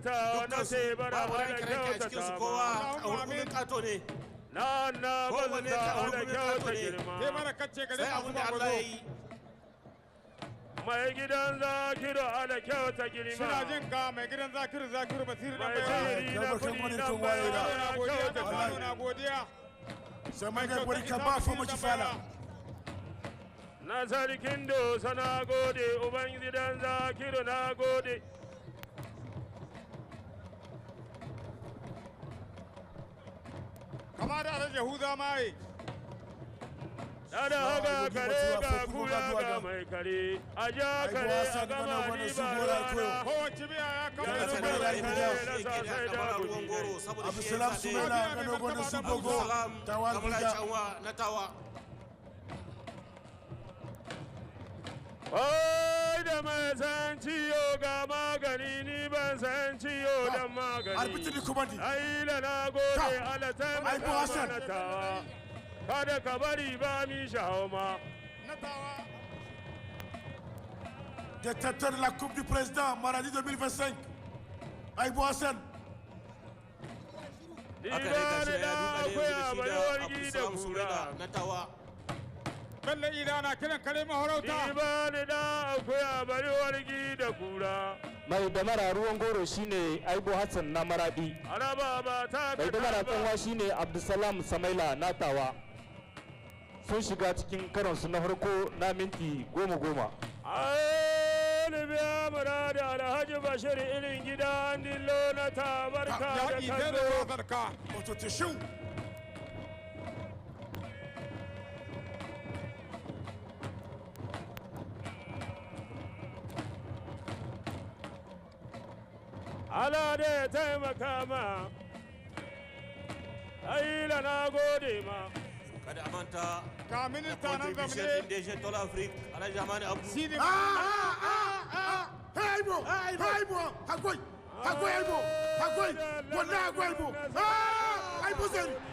kyautata wannan sai bara mana kyautata na bazan da ala kyauta girma sai bara kacce gare abun da Allah yayi mai gidan zakiru ala kyauta girma suna jin ka mai gidan zakiru basiri da mai sirri na kudi na bayana na godiya sai mai ga gori ka ba fa mace fala na sarkin dosa na gode uban gidan zakiru na gode kama da alhaji yahuza mai Dada haga kare ga kura ga mai kare a ja kare a gama ni ba rana kowace biya ya kama da da kare da sai da ruwan goro saboda shi Abdulsalam Sumela ga dogon da su gogo tawal gida na tawa Oi da mai san ciyo ga magani ni ban san ciyo da magani arbitri kumandi ai la na gode ala taimaka na tawa kada ka bari ba mi shahoma détenteur de la Coupe du Président Maradi 2025 Aïbou Hassan Ibane da akwai abalwargi da kura na tawa Bello idana kiran kare mahorauta Ibane da akwai abalwargi da kura mai damara ruwan goro shine Aibo Hassan na Maradi Araba ba ta mai damara tsanwa shine Abdulsalam Samaila na Tawa sun shiga cikin karonsu na farko na minti 10-10 Alibiya mara da Alhaji Bashir irin gida Dillo na tabarka da kallo wato ta shu ala da ya taimaka ma aila na gode ma kada amanta ka minista nan contribution zamne din Deje Tola Afrique ala jamani abu sidi Aïbou Aïbou Aïbou Aïbou Aïbou Aïbou Aïbou Aïbou Aïbou Aïbou